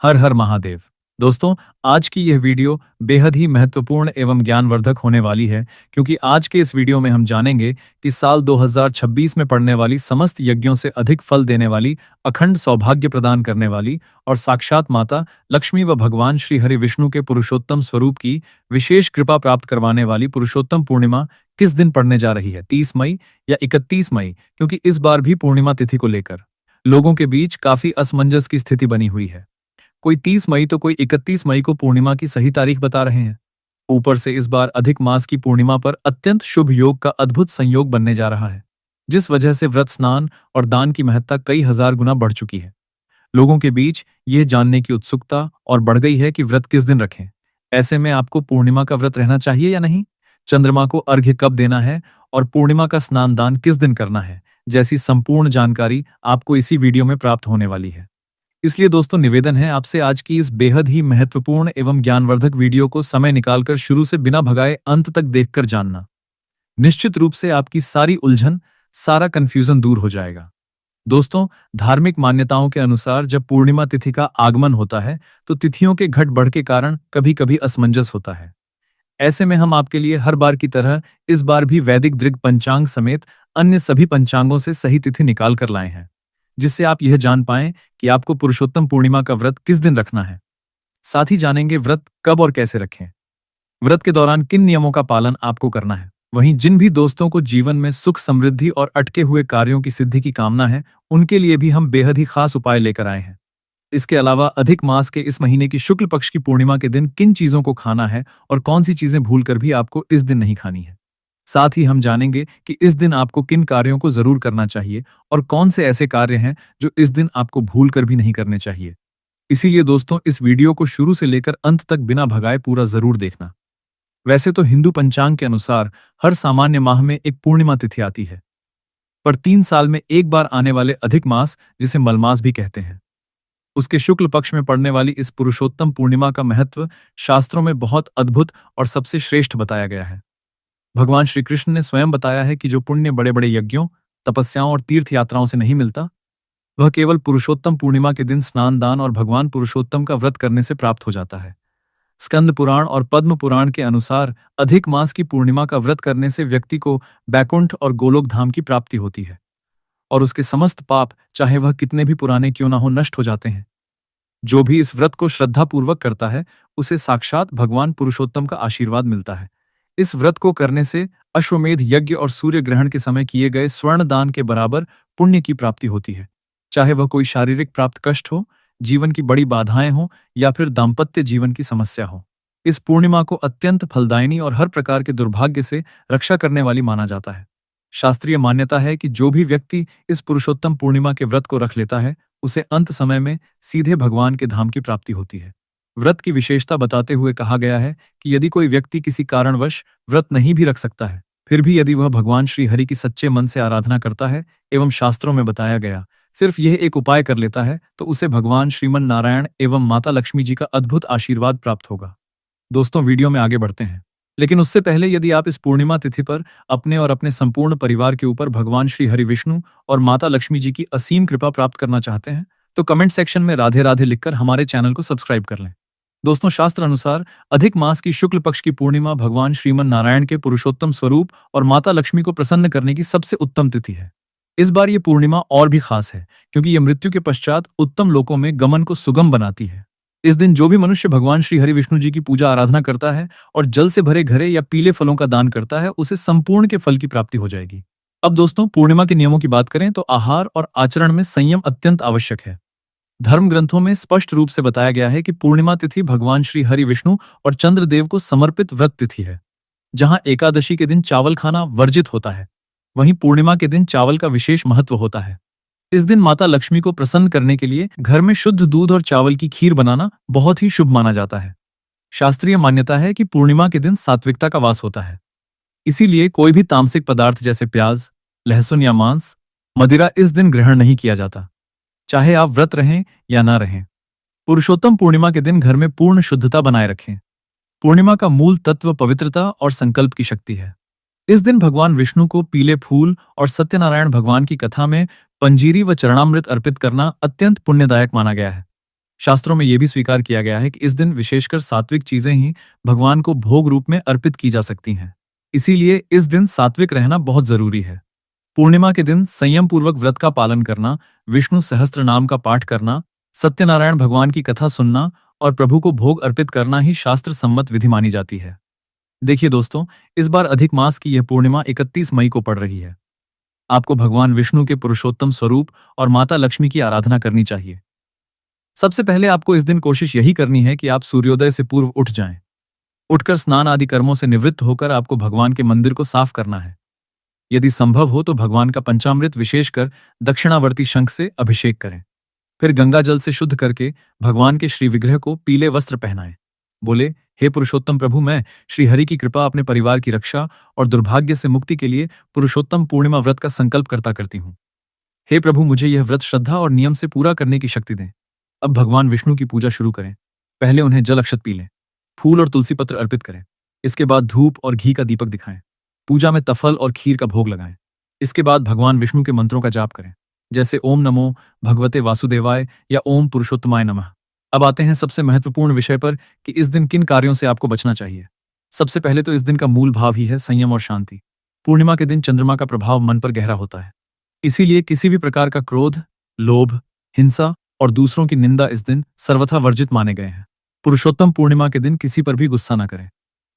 हर हर महादेव। दोस्तों, आज की यह वीडियो बेहद ही महत्वपूर्ण एवं ज्ञानवर्धक होने वाली है, क्योंकि आज के इस वीडियो में हम जानेंगे कि साल 2026 में पड़ने वाली समस्त यज्ञों से अधिक फल देने वाली, अखंड सौभाग्य प्रदान करने वाली और साक्षात माता लक्ष्मी व भगवान श्री हरि विष्णु के पुरुषोत्तम स्वरूप की विशेष कृपा प्राप्त करवाने वाली पुरुषोत्तम पूर्णिमा किस दिन पड़ने जा रही है, 30 मई या 31 मई, क्योंकि इस बार भी पूर्णिमा तिथि को लेकर लोगों के बीच काफी असमंजस की स्थिति बनी हुई है। कोई 30 मई तो कोई 31 मई को पूर्णिमा की सही तारीख बता रहे हैं। ऊपर से इस बार अधिक मास की पूर्णिमा पर अत्यंत शुभ योग का अद्भुत संयोग बनने जा रहा है, जिस वजह से व्रत, स्नान और दान की महत्ता कई हजार गुना बढ़ चुकी है। लोगों के बीच यह जानने की उत्सुकता और बढ़ गई है कि व्रत किस दिन रखें। ऐसे में आपको पूर्णिमा का व्रत रहना चाहिए या नहीं, चंद्रमा को अर्घ्य कब देना है और पूर्णिमा का स्नान दान किस दिन करना है, जैसी संपूर्ण जानकारी आपको इसी वीडियो में प्राप्त होने वाली है। इसलिए दोस्तों, निवेदन है आपसे आज की इस बेहद ही महत्वपूर्ण एवं ज्ञानवर्धक वीडियो को समय निकालकर शुरू से बिना भगाए अंत तक देखकर जानना। निश्चित रूप से आपकी सारी उलझन, सारा कंफ्यूजन दूर हो जाएगा। दोस्तों, धार्मिक मान्यताओं के अनुसार जब पूर्णिमा तिथि का आगमन होता है तो तिथियों के घट बढ़ के कारण कभी कभी असमंजस होता है। ऐसे में हम आपके लिए हर बार की तरह इस बार भी वैदिक दृग पंचांग समेत अन्य सभी पंचांगों से सही तिथि निकाल कर लाए हैं, जिससे आप यह जान पाएं कि आपको पुरुषोत्तम पूर्णिमा का व्रत किस दिन रखना है। साथ ही जानेंगे व्रत कब और कैसे रखें, व्रत के दौरान किन नियमों का पालन आपको करना है। वहीं जिन भी दोस्तों को जीवन में सुख, समृद्धि और अटके हुए कार्यों की सिद्धि की कामना है, उनके लिए भी हम बेहद ही खास उपाय लेकर आए हैं। इसके अलावा अधिक मास के इस महीने की शुक्ल पक्ष की पूर्णिमा के दिन किन चीजों को खाना है और कौन सी चीजें भूलकर भी आपको इस दिन नहीं खानी है। साथ ही हम जानेंगे कि इस दिन आपको किन कार्यों को जरूर करना चाहिए और कौन से ऐसे कार्य हैं जो इस दिन आपको भूलकर भी नहीं करने चाहिए। इसीलिए दोस्तों, इस वीडियो को शुरू से लेकर अंत तक बिना भगाए पूरा जरूर देखना। वैसे तो हिंदू पंचांग के अनुसार हर सामान्य माह में एक पूर्णिमा तिथि आती है, पर 3 साल में एक बार आने वाले अधिक मास, जिसे मलमास भी कहते हैं, उसके शुक्ल पक्ष में पड़ने वाली इस पुरुषोत्तम पूर्णिमा का महत्व शास्त्रों में बहुत अद्भुत और सबसे श्रेष्ठ बताया गया है। भगवान श्री कृष्ण ने स्वयं बताया है कि जो पुण्य बड़े बड़े यज्ञों, तपस्याओं और तीर्थ यात्राओं से नहीं मिलता, वह केवल पुरुषोत्तम पूर्णिमा के दिन स्नान दान और भगवान पुरुषोत्तम का व्रत करने से प्राप्त हो जाता है। स्कंद पुराण और पद्म पुराण के अनुसार अधिक मास की पूर्णिमा का व्रत करने से व्यक्ति को बैकुंठ और गोलोक धाम की प्राप्ति होती है और उसके समस्त पाप, चाहे वह कितने भी पुराने क्यों ना हो, नष्ट हो जाते हैं। जो भी इस व्रत को श्रद्धापूर्वक करता है, उसे साक्षात भगवान पुरुषोत्तम का आशीर्वाद मिलता है। इस व्रत को करने से अश्वमेध यज्ञ और सूर्य ग्रहण के समय किए गए स्वर्ण दान के बराबर पुण्य की प्राप्ति होती है। चाहे वह कोई शारीरिक प्राप्त कष्ट हो, जीवन की बड़ी बाधाएं हो या फिर दाम्पत्य जीवन की समस्या हो, इस पूर्णिमा को अत्यंत फलदायिनी और हर प्रकार के दुर्भाग्य से रक्षा करने वाली माना जाता है। शास्त्रीय मान्यता है कि जो भी व्यक्ति इस पुरुषोत्तम पूर्णिमा के व्रत को रख लेता है, उसे अंत समय में सीधे भगवान के धाम की प्राप्ति होती है। व्रत की विशेषता बताते हुए कहा गया है कि यदि कोई व्यक्ति किसी कारणवश व्रत नहीं भी रख सकता है, फिर भी यदि वह भगवान श्री हरि की सच्चे मन से आराधना करता है एवं शास्त्रों में बताया गया सिर्फ यह एक उपाय कर लेता है, तो उसे भगवान श्रीमन नारायण एवं माता लक्ष्मी जी का अद्भुत आशीर्वाद प्राप्त होगा। दोस्तों, वीडियो में आगे बढ़ते हैं, लेकिन उससे पहले यदि आप इस पूर्णिमा तिथि पर अपने और अपने संपूर्ण परिवार के ऊपर भगवान श्री हरि विष्णु और माता लक्ष्मी जी की असीम कृपा प्राप्त करना चाहते हैं, तो कमेंट सेक्शन में राधे राधे लिखकर हमारे चैनल को सब्सक्राइब कर लें। दोस्तों, शास्त्र अनुसार अधिक मास की शुक्ल पक्ष की पूर्णिमा भगवान श्रीमन नारायण के पुरुषोत्तम स्वरूप और माता लक्ष्मी को प्रसन्न करने की सबसे उत्तम तिथि है। इस बार ये पूर्णिमा और भी खास है, क्योंकि यह मृत्यु के पश्चात उत्तम लोकों में गमन को सुगम बनाती है। इस दिन जो भी मनुष्य भगवान श्री हरि विष्णु जी की पूजा आराधना करता है और जल से भरे घड़े या पीले फलों का दान करता है, उसे संपूर्ण के फल की प्राप्ति हो जाएगी। अब दोस्तों, पूर्णिमा के नियमों की बात करें तो आहार और आचरण में संयम अत्यंत आवश्यक है। धर्म ग्रंथों में स्पष्ट रूप से बताया गया है कि पूर्णिमा तिथि भगवान श्री हरि विष्णु और चंद्रदेव को समर्पित व्रत तिथि है। जहां एकादशी के दिन चावल खाना वर्जित होता है, वहीं पूर्णिमा के दिन चावल का विशेष महत्व होता है। इस दिन माता लक्ष्मी को प्रसन्न करने के लिए घर में शुद्ध दूध और चावल की खीर बनाना बहुत ही शुभ माना जाता है। शास्त्रीय मान्यता है कि पूर्णिमा के दिन सात्विकता का वास होता है, इसीलिए कोई भी तामसिक पदार्थ जैसे प्याज, लहसुन या मांस, मदिरा इस दिन ग्रहण नहीं किया जाता, चाहे आप व्रत रहें या ना रहें। पुरुषोत्तम पूर्णिमा के दिन घर में पूर्ण शुद्धता बनाए रखें। पूर्णिमा का मूल तत्व पवित्रता और संकल्प की शक्ति है। इस दिन भगवान विष्णु को पीले फूल और सत्यनारायण भगवान की कथा में पंजीरी व चरणामृत अर्पित करना अत्यंत पुण्यदायक माना गया है। शास्त्रों में यह भी स्वीकार किया गया है कि इस दिन विशेषकर सात्विक चीजें ही भगवान को भोग रूप में अर्पित की जा सकती हैं। इसीलिए इस दिन सात्विक रहना बहुत जरूरी है। पूर्णिमा के दिन संयम पूर्वक व्रत का पालन करना, विष्णु सहस्त्र नाम का पाठ करना, सत्यनारायण भगवान की कथा सुनना और प्रभु को भोग अर्पित करना ही शास्त्र सम्मत विधि मानी जाती है। देखिए दोस्तों, इस बार अधिक मास की यह पूर्णिमा 31 मई को पड़ रही है। आपको भगवान विष्णु के पुरुषोत्तम स्वरूप और माता लक्ष्मी की आराधना करनी चाहिए। सबसे पहले आपको इस दिन कोशिश यही करनी है कि आप सूर्योदय से पूर्व उठ जाएं। उठकर स्नान आदि कर्मों से निवृत्त होकर आपको भगवान के मंदिर को साफ करना है। यदि संभव हो तो भगवान का पंचामृत विशेषकर दक्षिणावर्ती शंख से अभिषेक करें। फिर गंगा जल से शुद्ध करके भगवान के श्री विग्रह को पीले वस्त्र पहनाएं। बोले, हे पुरुषोत्तम प्रभु, मैं श्री हरि की कृपा, अपने परिवार की रक्षा और दुर्भाग्य से मुक्ति के लिए पुरुषोत्तम पूर्णिमा व्रत का संकल्प करती हूँ। हे प्रभु, मुझे यह व्रत श्रद्धा और नियम से पूरा करने की शक्ति दें। अब भगवान विष्णु की पूजा शुरू करें। पहले उन्हें जल अक्षत पी लें, फूल और तुलसी पत्र अर्पित करें। इसके बाद धूप और घी का दीपक दिखाएं। पूजा में तफल और खीर का भोग लगाएं। इसके बाद भगवान विष्णु के मंत्रों का जाप करें, जैसे ओम नमो भगवते वासुदेवाय या ओम पुरुषोत्तमाय नमः। अब आते हैं सबसे महत्वपूर्ण विषय पर कि इस दिन किन कार्यों से आपको बचना चाहिए। सबसे पहले तो इस दिन का मूल भाव ही है संयम और शांति। पूर्णिमा के दिन चंद्रमा का प्रभाव मन पर गहरा होता है। इसीलिए किसी भी प्रकार का क्रोध, लोभ, हिंसा और दूसरों की निंदा इस दिन सर्वथा वर्जित माने गए हैं। पुरुषोत्तम पूर्णिमा के दिन किसी पर भी गुस्सा न करें।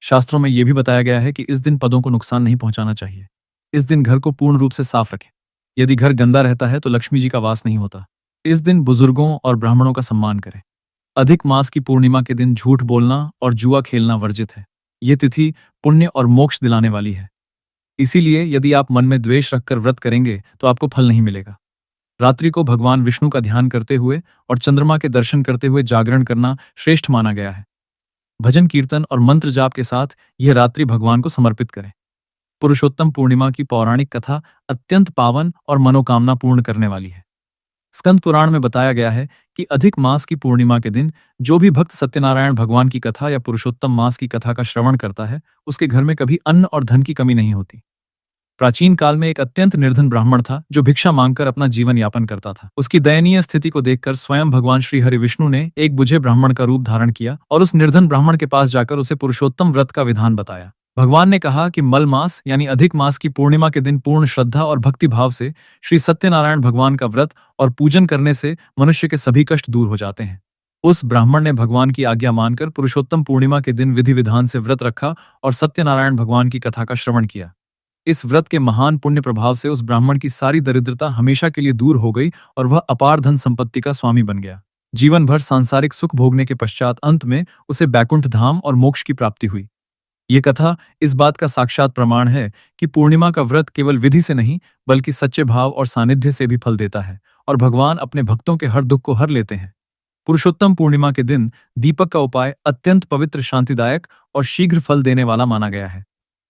शास्त्रों में यह भी बताया गया है कि इस दिन पदों को नुकसान नहीं पहुंचाना चाहिए। इस दिन घर को पूर्ण रूप से साफ रखें। यदि घर गंदा रहता है तो लक्ष्मी जी का वास नहीं होता। इस दिन बुजुर्गों और ब्राह्मणों का सम्मान करें। अधिक मास की पूर्णिमा के दिन झूठ बोलना और जुआ खेलना वर्जित है। ये तिथि पुण्य और मोक्ष दिलाने वाली है। इसीलिए यदि आप मन में द्वेष रखकर व्रत करेंगे तो आपको फल नहीं मिलेगा। रात्रि को भगवान विष्णु का ध्यान करते हुए और चंद्रमा के दर्शन करते हुए जागरण करना श्रेष्ठ माना गया है। भजन कीर्तन और मंत्र जाप के साथ यह रात्रि भगवान को समर्पित करें। पुरुषोत्तम पूर्णिमा की पौराणिक कथा अत्यंत पावन और मनोकामना पूर्ण करने वाली है। स्कंद पुराण में बताया गया है कि अधिक मास की पूर्णिमा के दिन जो भी भक्त सत्यनारायण भगवान की कथा या पुरुषोत्तम मास की कथा का श्रवण करता है, उसके घर में कभी अन्न और धन की कमी नहीं होती। प्राचीन काल में एक अत्यंत निर्धन ब्राह्मण था जो भिक्षा मांगकर अपना जीवन यापन करता था। उसकी दयनीय स्थिति को देखकर स्वयं भगवान श्री हरि विष्णु ने एक बुझे ब्राह्मण का रूप धारण किया और उस निर्धन ब्राह्मण के पास जाकर उसे पुरुषोत्तम व्रत का विधान बताया। भगवान ने कहा कि मल मास यानी अधिक मास की पूर्णिमा के दिन पूर्ण श्रद्धा और भक्ति भाव से श्री सत्यनारायण भगवान का व्रत और पूजन करने से मनुष्य के सभी कष्ट दूर हो जाते हैं। उस ब्राह्मण ने भगवान की आज्ञा मानकर पुरुषोत्तम पूर्णिमा के दिन विधि विधान से व्रत रखा और सत्यनारायण भगवान की कथा का श्रवण किया। इस व्रत के महान पुण्य प्रभाव से उस ब्राह्मण की सारी दरिद्रता हमेशा के लिए दूर हो गई और वह अपार धन संपत्ति का स्वामी बन गया। जीवन भर सांसारिक सुख भोगने के पश्चात अंत में उसे बैकुंठ धाम और मोक्ष की प्राप्ति हुई। ये कथा इस बात का साक्षात प्रमाण है कि पूर्णिमा का व्रत केवल विधि से नहीं बल्कि सच्चे भाव और सानिध्य से भी फल देता है और भगवान अपने भक्तों के हर दुख को हर लेते हैं। पुरुषोत्तम पूर्णिमा के दिन दीपक का उपाय अत्यंत पवित्र, शांतिदायक और शीघ्र फल देने वाला माना गया है।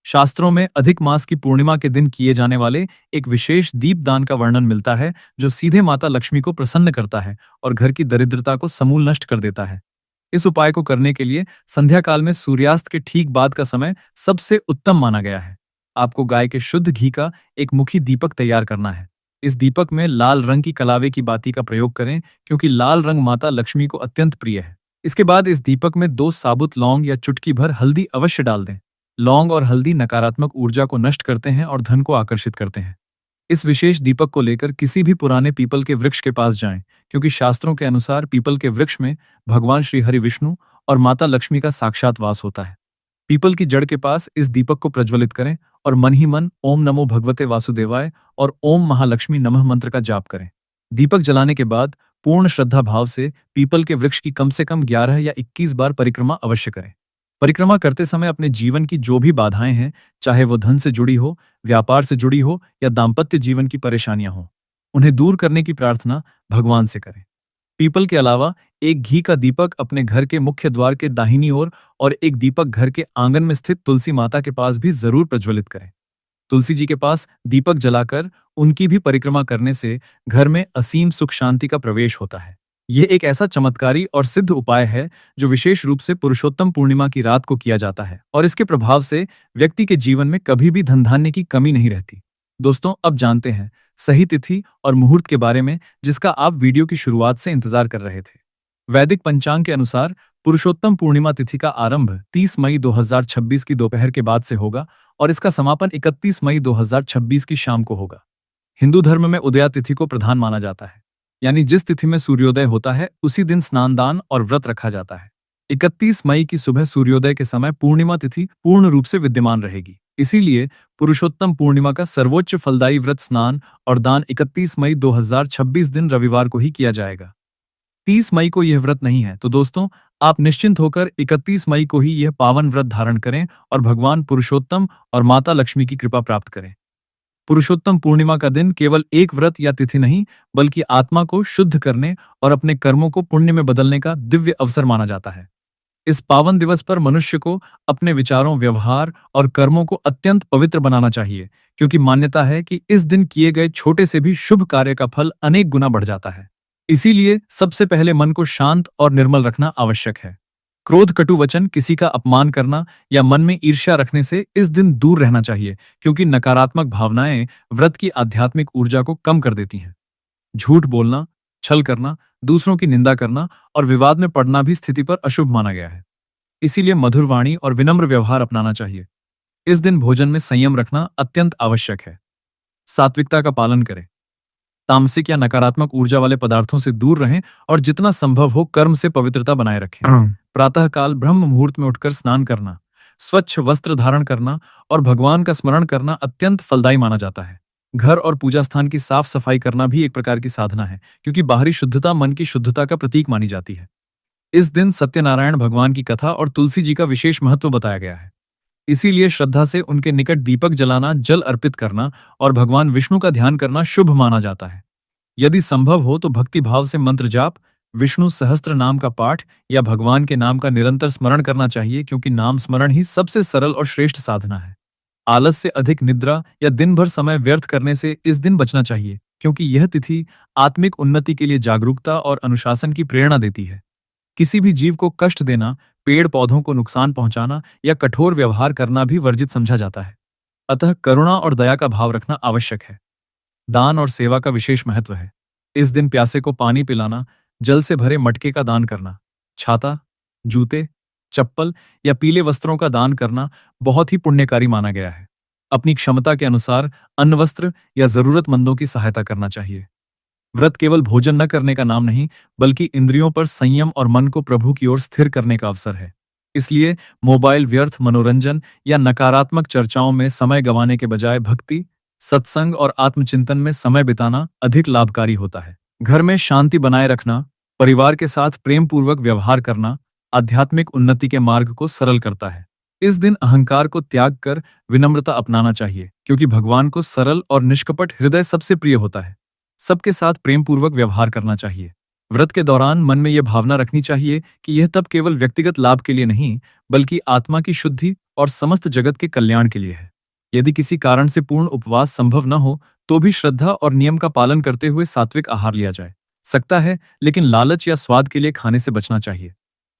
शास्त्रों में अधिक मास की पूर्णिमा के दिन किए जाने वाले एक विशेष दीपदान का वर्णन मिलता है जो सीधे माता लक्ष्मी को प्रसन्न करता है और घर की दरिद्रता को समूल नष्ट कर देता है। इस उपाय को करने के लिए संध्या काल में सूर्यास्त के ठीक बाद का समय सबसे उत्तम माना गया है। आपको गाय के शुद्ध घी का एक मुखी दीपक तैयार करना है। इस दीपक में लाल रंग की कलावे की बाती का प्रयोग करें क्योंकि लाल रंग माता लक्ष्मी को अत्यंत प्रिय है। इसके बाद इस दीपक में 2 साबुत लौंग या चुटकी भर हल्दी अवश्य डाल दें। लौंग और हल्दी नकारात्मक ऊर्जा को नष्ट करते हैं और धन को आकर्षित करते हैं। इस विशेष दीपक को लेकर किसी भी पुराने पीपल के वृक्ष के पास जाएं, क्योंकि शास्त्रों के अनुसार पीपल के वृक्ष में भगवान श्री हरि विष्णु और माता लक्ष्मी का साक्षात वास होता है। पीपल की जड़ के पास इस दीपक को प्रज्वलित करें और मन ही मन ओम नमो भगवते वासुदेवाय और ओम महालक्ष्मी नमः मंत्र का जाप करें। दीपक जलाने के बाद पूर्ण श्रद्धा भाव से पीपल के वृक्ष की कम से कम 11 या 21 बार परिक्रमा अवश्य करें। परिक्रमा करते समय अपने जीवन की जो भी बाधाएं हैं, चाहे वो धन से जुड़ी हो, व्यापार से जुड़ी हो या दाम्पत्य जीवन की परेशानियां हो, उन्हें दूर करने की प्रार्थना भगवान से करें। पीपल के अलावा एक घी का दीपक अपने घर के मुख्य द्वार के दाहिनी ओर और एक दीपक घर के आंगन में स्थित तुलसी माता के पास भी जरूर प्रज्वलित करें। तुलसी जी के पास दीपक जलाकर उनकी भी परिक्रमा करने से घर में असीम सुख शांति का प्रवेश होता है। यह एक ऐसा चमत्कारी और सिद्ध उपाय है जो विशेष रूप से पुरुषोत्तम पूर्णिमा की रात को किया जाता है और इसके प्रभाव से व्यक्ति के जीवन में कभी भी धन धान्य की कमी नहीं रहती। दोस्तों, अब जानते हैं सही तिथि और मुहूर्त के बारे में जिसका आप वीडियो की शुरुआत से इंतजार कर रहे थे। वैदिक पंचांग के अनुसार पुरुषोत्तम पूर्णिमा तिथि का आरंभ 30 मई 2026 की दोपहर के बाद से होगा और इसका समापन 31 मई 2026 की शाम को होगा। हिंदू धर्म में उदया तिथि को प्रधान माना जाता है, यानी जिस तिथि में सूर्योदय होता है उसी दिन स्नान दान और व्रत रखा जाता है। 31 मई की सुबह सूर्योदय के समय पूर्णिमा तिथि पूर्ण रूप से विद्यमान रहेगी। इसीलिए पुरुषोत्तम पूर्णिमा का सर्वोच्च फलदायी व्रत स्नान और दान 31 मई 2026 दिन रविवार को ही किया जाएगा। 30 मई को यह व्रत नहीं है तो दोस्तों आप निश्चिंत होकर 31 मई को ही यह पावन व्रत धारण करें और भगवान पुरुषोत्तम और माता लक्ष्मी की कृपा प्राप्त करें। पुरुषोत्तम पूर्णिमा का दिन केवल एक व्रत या तिथि नहीं बल्कि आत्मा को शुद्ध करने और अपने कर्मों को पुण्य में बदलने का दिव्य अवसर माना जाता है। इस पावन दिवस पर मनुष्य को अपने विचारों, व्यवहार और कर्मों को अत्यंत पवित्र बनाना चाहिए, क्योंकि मान्यता है कि इस दिन किए गए छोटे से भी शुभ कार्य का फल अनेक गुना बढ़ जाता है। इसीलिए सबसे पहले मन को शांत और निर्मल रखना आवश्यक है। क्रोध, कटु वचन, किसी का अपमान करना या मन में ईर्ष्या रखने से इस दिन दूर रहना चाहिए, क्योंकि नकारात्मक भावनाएं व्रत की आध्यात्मिक ऊर्जा को कम कर देती हैं। झूठ बोलना, छल करना, दूसरों की निंदा करना और विवाद में पड़ना भी स्थिति पर अशुभ माना गया है। इसीलिए मधुर वाणी और विनम्र व्यवहार अपनाना चाहिए। इस दिन भोजन में संयम रखना अत्यंत आवश्यक है। सात्विकता का पालन करें, तामसिक या नकारात्मक ऊर्जा वाले पदार्थों से दूर रहें और जितना संभव हो कर्म से पवित्रता बनाए रखें। प्रातःकाल ब्रह्म मुहूर्त में उठकर स्नान करना, स्वच्छ वस्त्र धारण करना और भगवान का स्मरण करना अत्यंत फलदायी माना जाता है। घर और पूजा स्थान की साफ सफाई करना भी एक प्रकार की साधना है, क्योंकि बाहरी शुद्धता मन की शुद्धता का प्रतीक मानी जाती है। इस दिन सत्यनारायण भगवान की कथा और तुलसी जी का विशेष महत्व बताया गया है। इसीलिए श्रद्धा से उनके निकट दीपक जलाना, जल अर्पित करना और भगवान विष्णु का ध्यान करना शुभ माना जाता है। यदि संभव हो तो भक्ति भाव से मंत्र जाप, विष्णु सहस्त्र नाम का पाठ या भगवान के नाम का निरंतर स्मरण करना चाहिए, क्योंकि नाम स्मरण ही सबसे सरल और श्रेष्ठ साधना है। आलस से अधिक निद्रा या दिन भर समय व्यर्थ करने से इस दिन बचना चाहिए, क्योंकि यह तिथि आत्मिक उन्नति के लिए जागरूकता और अनुशासन की प्रेरणा देती है। किसी भी जीव को कष्ट देना, पेड़ पौधों को नुकसान पहुंचाना या कठोर व्यवहार करना भी वर्जित समझा जाता है। अतः करुणा और दया का भाव रखना आवश्यक है। दान और सेवा का विशेष महत्व है। इस दिन प्यासे को पानी पिलाना, जल से भरे मटके का दान करना, छाता, जूते, चप्पल या पीले वस्त्रों का दान करना बहुत ही पुण्यकारी माना गया है। अपनी क्षमता के अनुसार अन्न, वस्त्र या जरूरतमंदों की सहायता करना चाहिए। व्रत केवल भोजन न करने का नाम नहीं, बल्कि इंद्रियों पर संयम और मन को प्रभु की ओर स्थिर करने का अवसर है। इसलिए मोबाइल, व्यर्थ मनोरंजन या नकारात्मक चर्चाओं में समय गंवाने के बजाय भक्ति, सत्संग और आत्मचिंतन में समय बिताना अधिक लाभकारी होता है। घर में शांति बनाए रखना, परिवार के साथ प्रेम पूर्वक व्यवहार करना आध्यात्मिक उन्नति के मार्ग को सरल करता है। इस दिन अहंकार को त्याग कर विनम्रता अपनाना चाहिए, क्योंकि भगवान को सरल और निष्कपट हृदय सबसे प्रिय होता है। सबके साथ प्रेम पूर्वक व्यवहार करना चाहिए। व्रत के दौरान मन में यह भावना रखनी चाहिए कि यह तब केवल व्यक्तिगत लाभ के लिए नहीं, बल्कि आत्मा की शुद्धि और समस्त जगत के कल्याण के लिए है। यदि किसी कारण से पूर्ण उपवास संभव न हो तो भी श्रद्धा और नियम का पालन करते हुए सात्विक आहार लिया जाए सकता है, लेकिन लालच या स्वाद के लिए खाने से बचना चाहिए।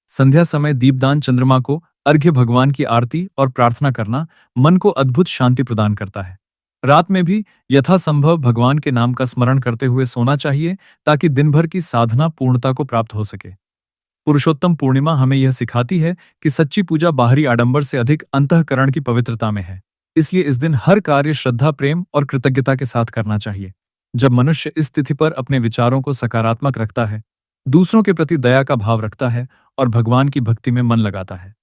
संध्या समय दीपदान, चंद्रमा को अर्घ्य, भगवान की आरती और प्रार्थना करना मन को अद्भुत शांति प्रदान करता है। रात में भी यथासंभव भगवान के नाम का स्मरण करते हुए सोना चाहिए, ताकि दिन भर की साधना पूर्णता को प्राप्त हो सके। पुरुषोत्तम पूर्णिमा हमें यह सिखाती है कि सच्ची पूजा बाहरी आडंबर से अधिक अंतःकरण की पवित्रता में है। इसलिए इस दिन हर कार्य श्रद्धा, प्रेम और कृतज्ञता के साथ करना चाहिए। जब मनुष्य इस तिथि पर अपने विचारों को सकारात्मक रखता है, दूसरों के प्रति दया का भाव रखता है और भगवान की भक्ति में मन लगाता है,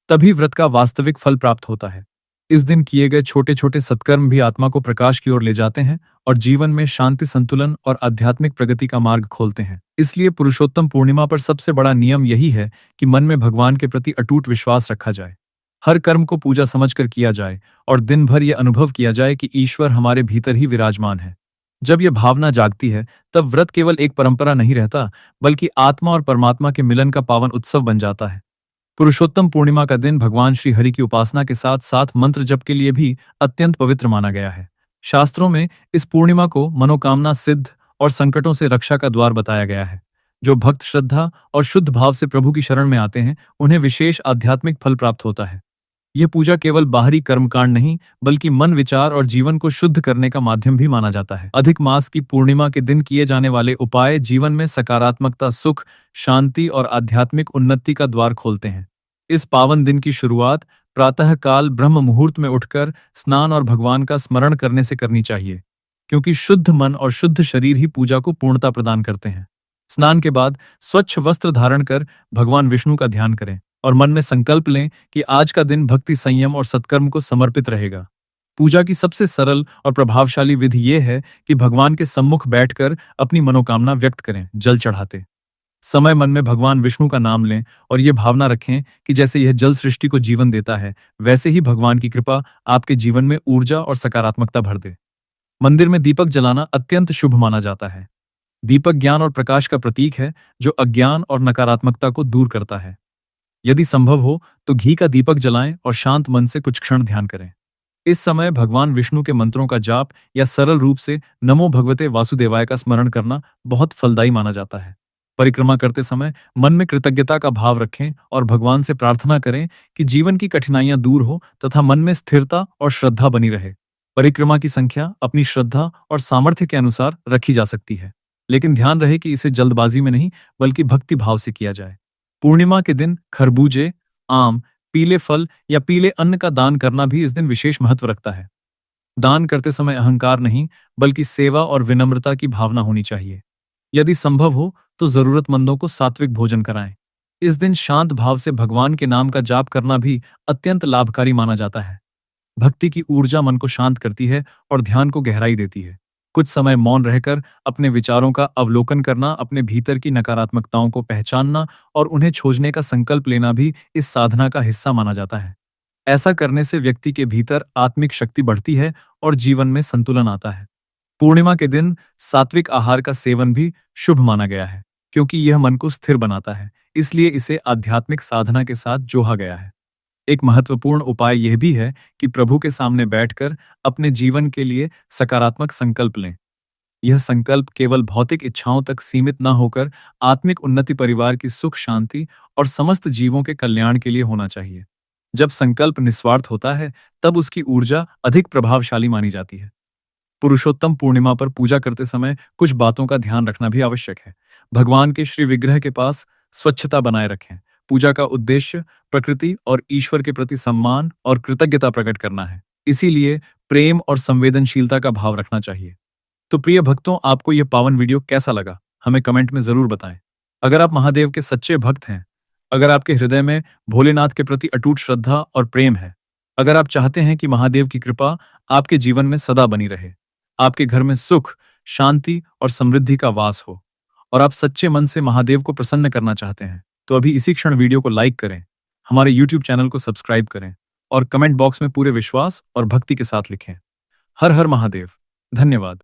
तभी व्रत का वास्तविक फल प्राप्त होता है। इस दिन किए गए छोटे छोटे सत्कर्म भी आत्मा को प्रकाश की ओर ले जाते हैं और जीवन में शांति, संतुलन और आध्यात्मिक प्रगति का मार्ग खोलते हैं। इसलिए पुरुषोत्तम पूर्णिमा पर सबसे बड़ा नियम यही है कि मन में भगवान के प्रति अटूट विश्वास रखा जाए, हर कर्म को पूजा समझकर किया जाए और दिन भर यह अनुभव किया जाए कि ईश्वर हमारे भीतर ही विराजमान है। जब यह भावना जागती है, तब व्रत केवल एक परंपरा नहीं रहता, बल्कि आत्मा और परमात्मा के मिलन का पावन उत्सव बन जाता है। पुरुषोत्तम पूर्णिमा का दिन भगवान श्री हरि की उपासना के साथ साथ मंत्र जप के लिए भी अत्यंत पवित्र माना गया है। शास्त्रों में इस पूर्णिमा को मनोकामना सिद्ध और संकटों से रक्षा का द्वार बताया गया है। जो भक्त श्रद्धा और शुद्ध भाव से प्रभु की शरण में आते हैं, उन्हें विशेष आध्यात्मिक फल प्राप्त होता है। यह पूजा केवल बाहरी कर्मकांड नहीं, बल्कि मन, विचार और जीवन को शुद्ध करने का माध्यम भी माना जाता है। अधिक मास की पूर्णिमा के दिन किए जाने वाले उपाय जीवन में सकारात्मकता, सुख, शांति और आध्यात्मिक उन्नति का द्वार खोलते हैं। इस पावन दिन की शुरुआत प्रातः काल ब्रह्म मुहूर्त में उठकर स्नान और भगवान का स्मरण करने से करनी चाहिए, क्योंकि शुद्ध मन और शुद्ध शरीर ही पूजा को पूर्णता प्रदान करते हैं। स्नान के बाद स्वच्छ वस्त्र धारण कर भगवान विष्णु का ध्यान करें और मन में संकल्प लें कि आज का दिन भक्ति, संयम और सत्कर्म को समर्पित रहेगा। पूजा की सबसे सरल और प्रभावशाली विधि यह है कि भगवान के सम्मुख बैठकर अपनी मनोकामना व्यक्त करें। जल चढ़ाते समय मन में भगवान विष्णु का नाम लें और ये भावना रखें कि जैसे यह जल सृष्टि को जीवन देता है, वैसे ही भगवान की कृपा आपके जीवन में ऊर्जा और सकारात्मकता भर दे। मंदिर में दीपक जलाना अत्यंत शुभ माना जाता है। दीपक ज्ञान और प्रकाश का प्रतीक है, जो अज्ञान और नकारात्मकता को दूर करता है। यदि संभव हो तो घी का दीपक जलाएं और शांत मन से कुछ क्षण ध्यान करें। इस समय भगवान विष्णु के मंत्रों का जाप या सरल रूप से नमो भगवते वासुदेवाय का स्मरण करना बहुत फलदायी माना जाता है। परिक्रमा करते समय मन में कृतज्ञता का भाव रखें और भगवान से प्रार्थना करें कि जीवन की कठिनाइयां दूर हो तथा मन में स्थिरता और श्रद्धा बनी रहे। परिक्रमा की संख्या अपनी श्रद्धा और सामर्थ्य के अनुसार रखी जा सकती है, लेकिन ध्यान रहे कि इसे जल्दबाजी में नहीं, बल्कि भक्ति भाव से किया जाए। पूर्णिमा के दिन खरबूजे, आम, पीले फल या पीले अन्न का दान करना भी इस दिन विशेष महत्व रखता है। दान करते समय अहंकार नहीं, बल्कि सेवा और विनम्रता की भावना होनी चाहिए। यदि संभव हो तो जरूरतमंदों को सात्विक भोजन कराएं। इस दिन शांत भाव से भगवान के नाम का जाप करना भी अत्यंत लाभकारी माना जाता है। भक्ति की ऊर्जा मन को शांत करती है और ध्यान को गहराई देती है। कुछ समय मौन रहकर अपने विचारों का अवलोकन करना, अपने भीतर की नकारात्मकताओं को पहचानना और उन्हें छोड़ने का संकल्प लेना भी इस साधना का हिस्सा माना जाता है। ऐसा करने से व्यक्ति के भीतर आत्मिक शक्ति बढ़ती है और जीवन में संतुलन आता है। पूर्णिमा के दिन सात्विक आहार का सेवन भी शुभ माना गया है, क्योंकि यह मन को स्थिर बनाता है। इसलिए इसे आध्यात्मिक साधना के साथ जोड़ा गया है। एक महत्वपूर्ण उपाय यह भी है कि प्रभु के सामने बैठकर अपने जीवन के लिए सकारात्मक संकल्प लें। यह संकल्प केवल भौतिक इच्छाओं तक सीमित न होकर आत्मिक उन्नति, परिवार की सुख शांति और समस्त जीवों के कल्याण के लिए होना चाहिए। जब संकल्प निस्वार्थ होता है, तब उसकी ऊर्जा अधिक प्रभावशाली मानी जाती है। पुरुषोत्तम पूर्णिमा पर पूजा करते समय कुछ बातों का ध्यान रखना भी आवश्यक है। भगवान के श्री विग्रह के पास स्वच्छता बनाए रखें। पूजा का उद्देश्य प्रकृति और ईश्वर के प्रति सम्मान और कृतज्ञता प्रकट करना है। इसीलिए प्रेम और संवेदनशीलता का भाव रखना चाहिए। तो प्रिय भक्तों, आपको यह पावन वीडियो कैसा लगा, हमें कमेंट में जरूर बताएं। अगर आप महादेव के सच्चे भक्त हैं, अगर आपके हृदय में भोलेनाथ के प्रति अटूट श्रद्धा और प्रेम है, अगर आप चाहते हैं कि महादेव की कृपा आपके जीवन में सदा बनी रहे, आपके घर में सुख, शांति और समृद्धि का वास हो, और आप सच्चे मन से महादेव को प्रसन्न करना चाहते हैं, तो अभी इसी क्षण वीडियो को लाइक करें, हमारे YouTube चैनल को सब्सक्राइब करें और कमेंट बॉक्स में पूरे विश्वास और भक्ति के साथ लिखें, हर हर महादेव। धन्यवाद।